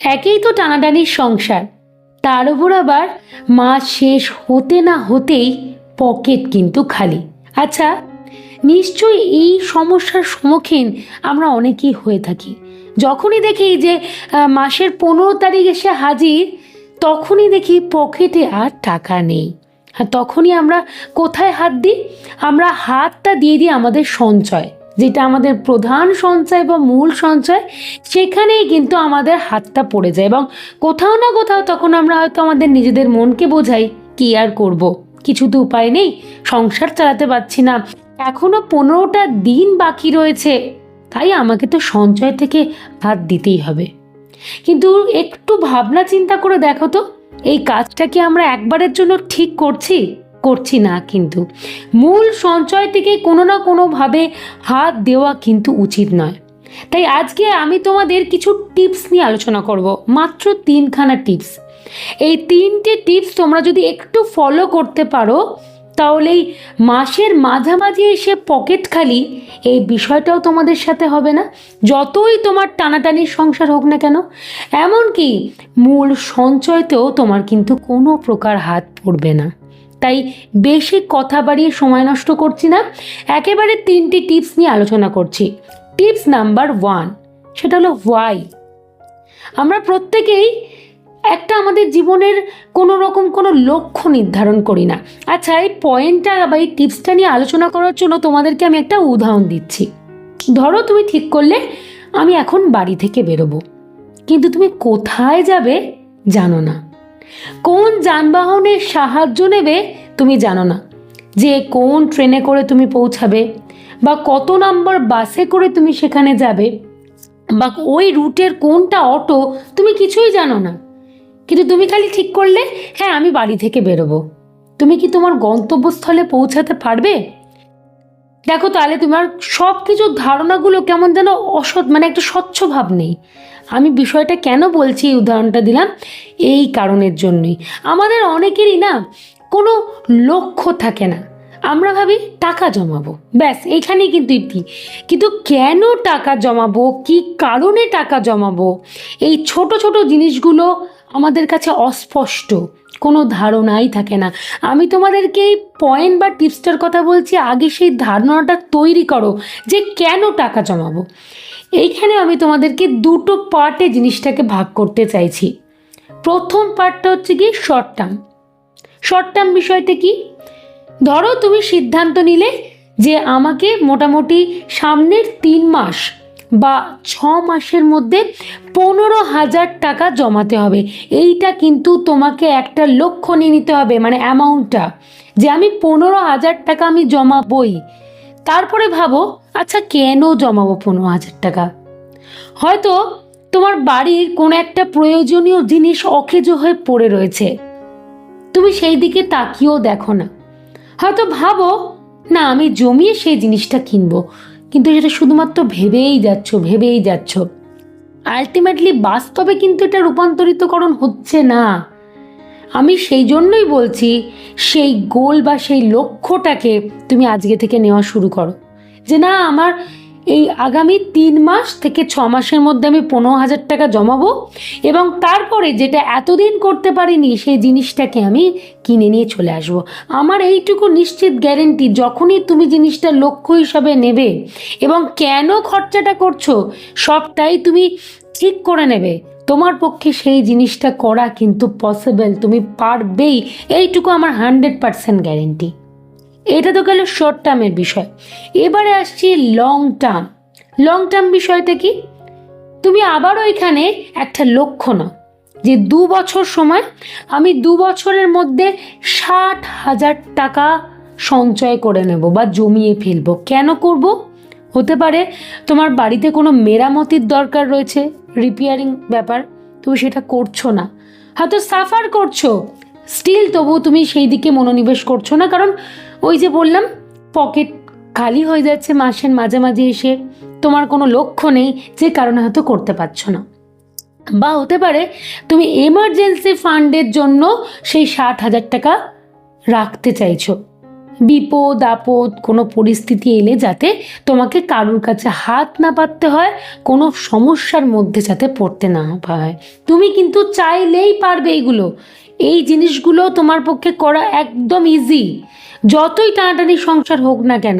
একেই তো টানাটানির সংসার, তার উপর আবার মাস শেষ হতে না হতেই পকেট কিন্তু খালি। আচ্ছা, নিশ্চয়ই এই সমস্যার সম্মুখীন আমরা অনেকেই হয়ে থাকি। যখনই দেখি যে মাসের 15 তারিখ এসে হাজির, তখনই দেখি পকেটে আর টাকা নেই। আর তখনই আমরা কোথায় হাত দিই? আমরা হাতটা দিয়ে দিই আমাদের সঞ্চয়, যেটা আমাদের প্রধান সঞ্চয় বা মূল সঞ্চয়, সেখানেই কিন্তু আমাদের হাতটা পড়ে যায়। এবং কোথাও না কোথাও তখন আমরা হয়তো আমাদের নিজেদের মনকে বোঝাই, কি আর করব, কিছু তো উপায় নেই, সংসার চালাতে পারছি না, এখনো 15টা দিন বাকি রয়েছে, তাই আমাকে তো সঞ্চয় থেকে হাত দিতেই হবে। কিন্তু একটু ভাবনা চিন্তা করে দেখো তো, এই কাজটা কি আমরা একবারের জন্য ঠিক করছি না। কিন্তু মূল সঞ্চয় থেকে কোনো না কোনোভাবে হাত দেওয়া কিন্তু উচিত নয়। তাই আজকে আমি তোমাদের কিছু টিপস নিয়ে আলোচনা করব, মাত্র 3খানা টিপস। এই 3টে টিপস তোমরা যদি একটু ফলো করতে পারো, তাহলেই মাসের মাঝামাঝি এসে পকেট খালি এই বিষয়টাও তোমাদের সাথে হবে না, যতই তোমার টানাটানির সংসার হোক না কেন। এমনকি মূল সঞ্চয়তেও তোমার কিন্তু কোনো প্রকার হাত পড়বে না। তাই বেশি কথা বাড়িয়ে সময় নষ্ট করছি না, একেবারে 3টি টিপস নিয়ে আলোচনা করছি। টিপস নাম্বার 1, সেটা হলো ওয়াই। আমরা প্রত্যেকেই একটা আমাদের জীবনের কোনো রকম কোনো লক্ষ্য নির্ধারণ করি না। আচ্ছা, এই পয়েন্টটা বা এই টিপসটা নিয়ে আলোচনা করার জন্য তোমাদেরকে আমি একটা উদাহরণ দিচ্ছি। ধরো তুমি ঠিক করলে আমি এখন বাড়ি থেকে বেরোবো, কিন্তু তুমি কোথায় যাবে জানো না, কোন যানবাহনের সাহায্য নেবে তুমি জানো না, যে কোন ট্রেনে করে তুমি পৌঁছাবে বা কত নাম্বার বাসে করে তুমি সেখানে যাবে বা ওই রুটের কোনটা অটো, তুমি কিছুই জানো না। কিন্তু তুমি খালি ঠিক করলে, হ্যাঁ আমি বাড়ি থেকে বেরোবো। তুমি কি তোমার গন্তব্যস্থলে পৌঁছাতে পারবে? দেখো, তাহলে তোমার সব কিছু ধারণাগুলো কেমন যেন মানে একটা স্বচ্ছ ভাব নেই। আমি বিষয়টা কেন বলছি, এই উদাহরণটা দিলাম এই কারণের জন্যই। আমাদের অনেকেরই না কোনো লক্ষ্য থাকে না, আমরা ভাবি টাকা জমাবো, ব্যাস এইখানেই কিন্তু ইতি। কিন্তু কেন টাকা জমাবো, কি কারণে টাকা জমাবো, এই ছোট ছোট জিনিসগুলো আমাদের কাছে অস্পষ্ট, কোনো ধারণাই থাকে না। আমি তোমাদেরকে এই পয়েন্ট বা টিপসটার কথা বলছি, আগে সেই ধারণাটা তৈরি করো যে কেন টাকা জমাবো। এইখানে আমি তোমাদেরকে 2টো পার্টে জিনিসটাকে ভাগ করতে চাইছি। প্রথম পার্টটা হচ্ছে কি শর্ট টার্ম বিষয়টা কি? ধরো তুমি সিদ্ধান্ত নিলে যে আমাকে মোটামুটি সামনের 3 মাস বা 6 মাসের মধ্যে 15,000 টাকা জমাতে হবে। এইটা কিন্তু তোমাকে একটা লক্ষ্য নিয়ে নিতে হবে, মানে অ্যামাউন্টটা, যে আমি 15,000 টাকা আমি জমাবই। তারপরে ভাবো, আচ্ছা কেন জমাবো 15,000 টাকা? হয়তো তোমার বাড়ির কোনো একটা প্রয়োজনীয় জিনিস অকেজো হয়ে পড়ে রয়েছে, তুমি সেই দিকে তাকিয়েও দেখো না। হয়তো ভাবো, না আমি জমিয়ে সেই জিনিসটা কিনবো, কিন্তু সেটা শুধুমাত্র ভেবেই যাচ্ছ। আলটিমেটলি বাস্তবে কিন্তু এটা রূপান্তরিতকরণ হচ্ছে না। আমি সেই জন্যই বলছি, সেই গোল বা সেই লক্ষ্যটাকে তুমি আজকে থেকে নেওয়া শুরু করো, যে না আমার এই আগামী 3 মাস থেকে 6 মাসের মধ্যে আমি 15,000 টাকা জমাবো, এবং তারপরে যেটা এতদিন করতে পারিনি সেই জিনিসটাকে আমি কিনে নিয়ে চলে আসবো। আমার এইটুকু নিশ্চিত গ্যারেন্টি, যখনই তুমি জিনিসটা লক্ষ্য হিসাবে নেবে এবং কেন খরচাটা করছো সবটাই তুমি ঠিক করে নেবে, তোমার পক্ষে সেই জিনিসটা করা কিন্তু পসিবল, তুমি পারবেই, এইটুকু আমার 100% গ্যারেন্টি। এটা তো গেল শর্ট টার্মের বিষয়। এবারে আসছি লং টার্ম বিষয়টা কি? তুমি আবারও এখানে একটা লক্ষ্য নাও যে 2 বছর সময়, আমি 2 বছরের মধ্যে 60,000 টাকা সঞ্চয় করে নেব বা জমিয়ে ফেলবো। কেন করব? হতে পারে তোমার বাড়িতে কোনো মেরামতির দরকার রয়েছে, রিপেয়ারিং ব্যাপার, তুমি সেটা করছো না, হয়তো সাফার করছো, স্টিল তবু তুমি সেই দিকে মনোনিবেশ করছো না, কারণ ওই যে বললাম পকেট খালি হয়ে যাচ্ছে মাসের মাঝামাঝি এসে, তোমার কোনো লক্ষ্য নেই, যে কারণে হয়তো করতে পারছো না। বা হতে পারে তুমি এমার্জেন্সি ফান্ডের জন্য সেই 60,000 টাকা রাখতে চাইছো, বিপদ আপদ কোনো পরিস্থিতি এলে যাতে তোমাকে কারোর কাছে হাত না পাততে হয়, কোনো সমস্যার মধ্যে যাতে পড়তে না হয়। তুমি কিন্তু চাইলেই পারবে এইগুলো, এই জিনিসগুলো তোমার পক্ষে করা একদম ইজি, যতই টানাটানি সংসার হোক না কেন।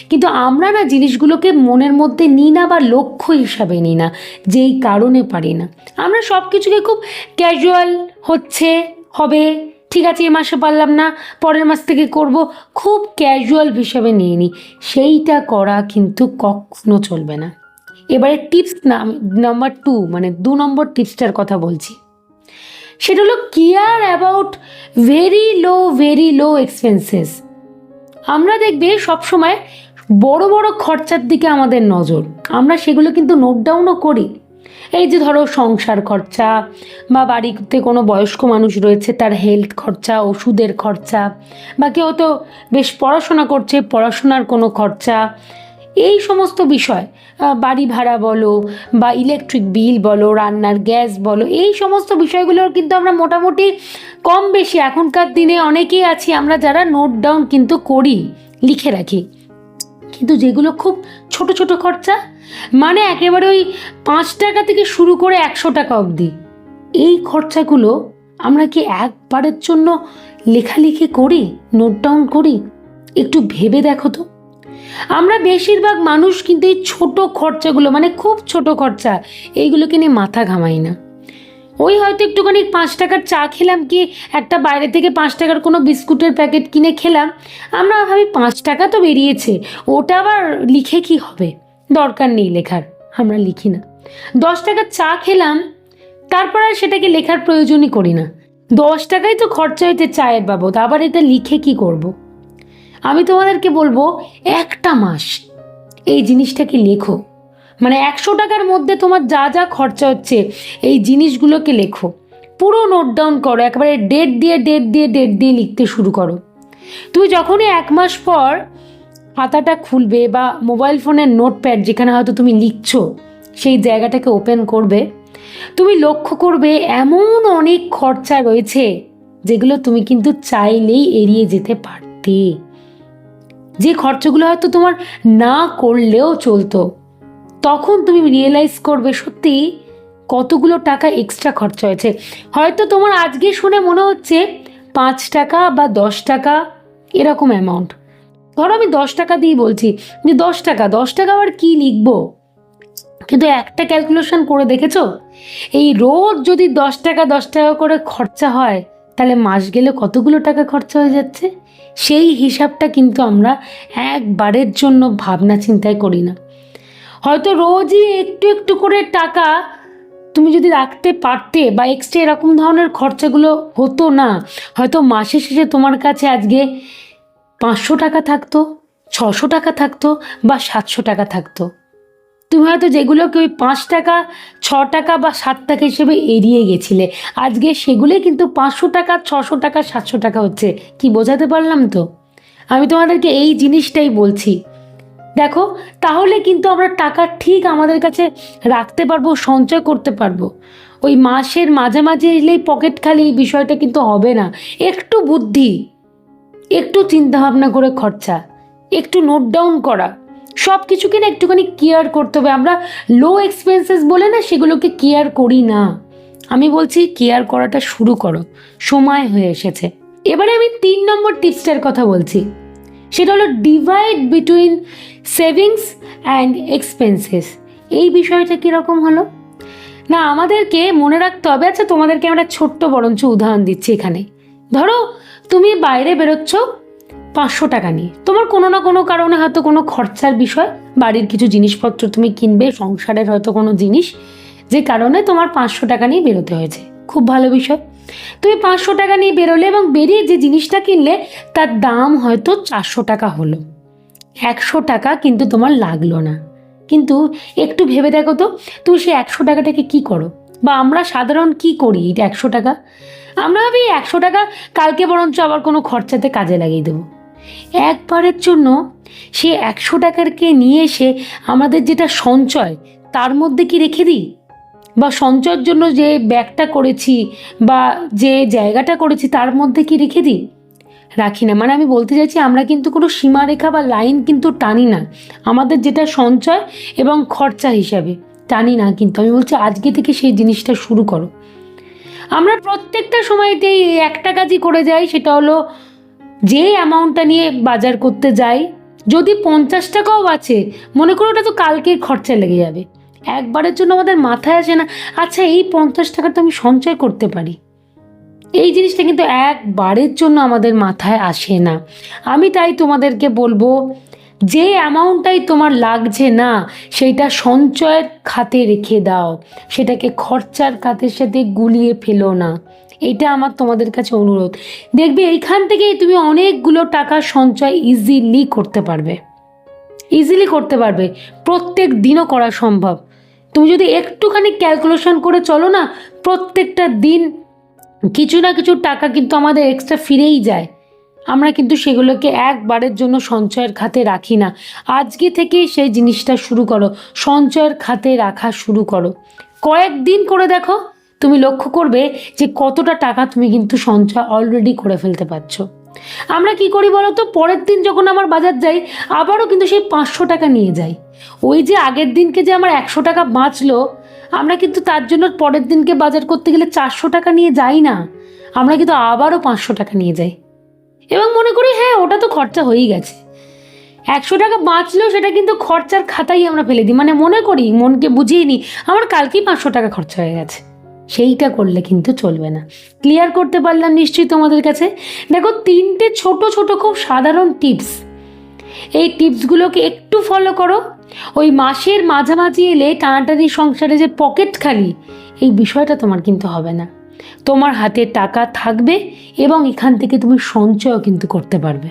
কিন্তু আমরা না জিনিসগুলোকে মনের মধ্যে নিই না বা লক্ষ্য হিসাবে নিই না, যেই কারণে পারি না। আমরা সব কিছুকে খুব ক্যাজুয়াল, হচ্ছে হবে, ঠিক আছে এ মাসে পারলাম না পরের মাস থেকে করব, খুব ক্যাজুয়াল হিসাবে নিয়ে নিই। সেইটা করা কিন্তু কখনো চলবে না। এবারে টিপস নাম্বার 2, মানে 2 নম্বর টিপসটার কথা বলছি। সেটা হলো care about very low expenses. আমরা দেখবে সবসময় বড় বড় খরচার দিকে আমাদের নজর, আমরা সেগুলো কিন্তু নোট ডাউনও করি। এই যে ধরো সংসার খরচা, বা বাড়িতে কোনো বয়স্ক মানুষ রয়েছে তার হেলথ খরচা, ওষুধের খরচা, বা কেউ তো বেশ পড়াশোনা করছে পড়াশোনার কোনো খরচা, এই সমস্ত বিষয়, বাড়ি ভাড়া বলো বা ইলেকট্রিক বিল বলো, রান্নার গ্যাস বলো, এই সমস্ত বিষয়গুলোর কিন্তু আমরা মোটামুটি কম বেশি এখনকার দিনে অনেকেই আছি আমরা যারা নোট ডাউন কিন্তু করি, লিখে রাখি। কিন্তু যেগুলো খুব ছোট ছোট খরচা, মানে একেবারে ওই 5 টাকা থেকে শুরু করে 100 টাকা অবধি, এই খরচাগুলো আমরা কি একবারের জন্য লেখালেখি করি, নোট ডাউন করি? একটু ভেবে দেখো তো। আমরা বেশিরভাগ মানুষ কিন্তু এই ছোট খরচাগুলো, মানে খুব ছোট খরচা, এইগুলোকে নিয়ে মাথা ঘামাই না। ওই হয়তো একটুখানি 5 টাকার চা খেলাম, কি একটা বাইরে থেকে 5 টাকার কোনো বিস্কুটের প্যাকেট কিনে খেলাম, আমরা ভাবি 5 টাকা তো বেরিয়েছে, ওটা আবার লিখে কি হবে, দরকার নেই লেখার, আমরা লিখি না। 10 টাকার চা খেলাম, তারপর আর সেটাকে লেখার প্রয়োজনই করি না, 10 টাকাই তো খরচা হইতে চায়ের বাবদ, আবার এটা লিখে কি করব। আমি তোমাদেরকে বলবো একটা মাস এই জিনিসটাকে লেখো, মানে 100 টাকার মধ্যে তোমার যা যা খরচা হচ্ছে এই জিনিসগুলোকে লেখো, পুরো নোট ডাউন করো, একেবারে ডেট দিয়ে লিখতে শুরু করো। তুমি যখনই 1 মাস পর খাতাটা খুলবে বা মোবাইল ফোনের নোটপ্যাড যেখানে হয়তো তুমি লিখছো সেই জায়গাটাকে ওপেন করবে, তুমি লক্ষ্য করবে এমন অনেক খরচা রয়েছে যেগুলো তুমি কিন্তু চাইলেই এড়িয়ে যেতে পারতে, যে খরচাগুলো হয়তো তোমার না করলেও চলতো। তখন তুমি রিয়েলাইজ করবে সত্যি কতগুলো টাকা এক্সট্রা খরচা হয়েছে। হয়তো তোমার আজকে শুনে মনে হচ্ছে 5 টাকা বা 10 টাকা এরকম অ্যামাউন্ট, ধরো আমি 10 টাকা দিয়ে বলছি যে 10 টাকা আবার কি লিখবো, কিন্তু একটা ক্যালকুলেশন করে দেখেছো, এই রোজ যদি 10 টাকা করে খরচা হয় তাহলে মাস গেলে কতগুলো টাকা খরচা হয়ে যাচ্ছে, সেই হিসাবটা কিন্তু আমরা একবারের জন্য ভাবনা চিন্তায় করি না। হয়তো রোজই একটু একটু করে টাকা তুমি যদি রাখতে পারতে বা এক্সট্রা এরকম ধরনের খরচাগুলো হতো না, হয়তো মাসের শেষে তোমার কাছে আজকে 500 টাকা থাকতো, 600 টাকা থাকতো বা 700 টাকা থাকতো। তুমি হয়তো যেগুলোকে ওই 5 টাকা, 6 টাকা বা 7 টাকা হিসেবে এড়িয়ে গেছিলে, আজকে সেগুলোই কিন্তু 500 টাকা, 600 টাকা, 700 টাকা হচ্ছে। কি বোঝাতে পারলাম তো? আমি তোমাদেরকে এই জিনিসটাই বলছি। দেখো, তাহলে কিন্তু আমরা টাকা ঠিক আমাদের কাছে রাখতে পারবো, সঞ্চয় করতে পারবো। ওই মাসের মাঝামাঝি এলেই পকেট খালি, এই বিষয়টা কিন্তু হবে না। একটু বুদ্ধি, একটু চিন্তাভাবনা করে খরচা, একটু নোট ডাউন করা, সব কিছুকে না একটুখানি কেয়ার করতে হবে। আমরা লো এক্সপেন্সেস বলে না সেগুলোকে কেয়ার করি না। আমি বলছি কেয়ার করাটা শুরু করো, সময় হয়ে এসেছে। এবারে আমি 3 নম্বর টিপসটার কথা বলছি, সেটা হলো divide between savings and expenses. এই বিষয়টা কীরকম হলো না, আমাদেরকে মনে রাখতে হবে। আচ্ছা, তোমাদেরকে আমরা ছোট্ট বরঞ্চ উদাহরণ দিচ্ছি এখানে। ধরো তুমি বাইরে বেরোচ্ছ 500 টাকা নিয়ে, তোমার কোনো না কোনো কারণে হয়তো কোনো খরচার বিষয়, বাড়ির কিছু জিনিসপত্র তুমি কিনবে, সংসারের হয়তো কোনো জিনিস, যে কারণে তোমার 500 টাকা নিয়ে বেরোতে হয়েছে। খুব ভালো বিষয়, তুমি 500 টাকা নিয়ে বেরোলে এবং বেরিয়ে যে জিনিসটা কিনলে তার দাম হয়তো 400 টাকা হলো, 100 টাকা কিন্তু তোমার লাগলো না। কিন্তু একটু ভেবে দেখো তো, তুমি সেই 100 টাকাটাকে কী করো, বা আমরা সাধারণ কি করি? এটা 100 টাকা আমরা ভাবি 100 টাকা কালকে বরঞ্চ আবার কোনো খরচাতে কাজে লাগিয়ে দেবো। একবারের জন্য সে 100 টাকারকে নিয়ে এসে আমাদের যেটা সঞ্চয় তার মধ্যে কি রেখে দিই, বা সঞ্চয়ের জন্য যে ব্যাগটা করেছি বা যে জায়গাটা করেছি তার মধ্যে কি রেখে দিই? রাখি না। মানে আমি বলতে চাইছি আমরা কিন্তু কোনো সীমারেখা বা লাইন কিন্তু টানি না আমাদের যেটা সঞ্চয় এবং খরচা হিসাবে, টানি না। কিন্তু আমি বলছি আজকে থেকে সেই জিনিসটা শুরু করো। আমরা প্রত্যেকটা সময়তেই একটা কাজই করে যাই, সেটা হলো যে অ্যামাউন্টটা নিয়ে বাজার করতে যাই, যদি 50 টাকাও আছে মনে করো ওটা তো কালকের খরচা লেগে যাবে, একবারের জন্য আমাদের মাথায় আসে না আচ্ছা এই 50 টাকা তো আমি সঞ্চয় করতে পারি। এই জিনিসটা কিন্তু একবারের জন্য আমাদের মাথায় আসে না। আমি তাই তোমাদেরকে বলবো, যে অ্যামাউন্টটাই তোমার লাগছে না সেইটা সঞ্চয়ের খাতে রেখে দাও, সেটাকে খরচার খাতের সাথে গুলিয়ে ফেলো না। এটা আমার তোমাদের কাছে অনুরোধ। দেখবে এইখান থেকেই তুমি অনেকগুলো টাকা সঞ্চয় ইজিলি করতে পারবে, ইজিলি করতে পারবে, প্রত্যেক দিনও করা সম্ভব। তুমি যদি একটুখানি ক্যালকুলেশন করে চলো না, প্রত্যেকটা দিন কিছু না কিছু টাকা কিন্তু আমাদের এক্সট্রা ফিরেই যায়। আমরা কিন্তু সেগুলোকে একবারের জন্য সঞ্চয়ের খাতে রাখি না। আজকে থেকেই সেই জিনিসটা শুরু করো, সঞ্চয়ের খাতে রাখা শুরু করো। কয়েকদিন করে দেখো, তুমি লক্ষ্য করবে যে কতটা টাকা তুমি কিন্তু সঞ্চয় অলরেডি করে ফেলতে পারছো। আমরা কি করি বলো তো, পরের দিন যখন আমার বাজার যাই আবারও কিন্তু সেই 500 টাকা নিয়ে যাই। ওই যে আগের দিনকে যে আমার 100 টাকা বাঁচলো, আমরা কিন্তু তার জন্য পরের দিনকে বাজার করতে গেলে 400 টাকা নিয়ে যাই না, আমরা কিন্তু আবারও 500 টাকা নিয়ে যাই এবং মনে করি হ্যাঁ ওটা তো খরচা হয়েই গেছে। 100 টাকা বাঁচলেও সেটা কিন্তু খরচার খাতাই আমরা ফেলে দিই, মানে মনে করি, মনকে বুঝিয়ে নিই আমার কালকেই 500 টাকা খরচা হয়ে গেছে। সেইটা করলে কিন্তু চলবে না। ক্লিয়ার করতে পারলাম নিশ্চয়ই তোমাদের কাছে। দেখো 3টে ছোট ছোট খুব সাধারণ টিপস, এই টিপসগুলোকে একটু ফলো করো, ওই মাসের মাঝামাঝি এলে টানাটানি সংসারে যে পকেট খালি, এই বিষয়টা তোমার কিন্তু হবে না। তোমার হাতে টাকা থাকবে এবং এখান থেকে তুমি সঞ্চয়ও কিন্তু করতে পারবে।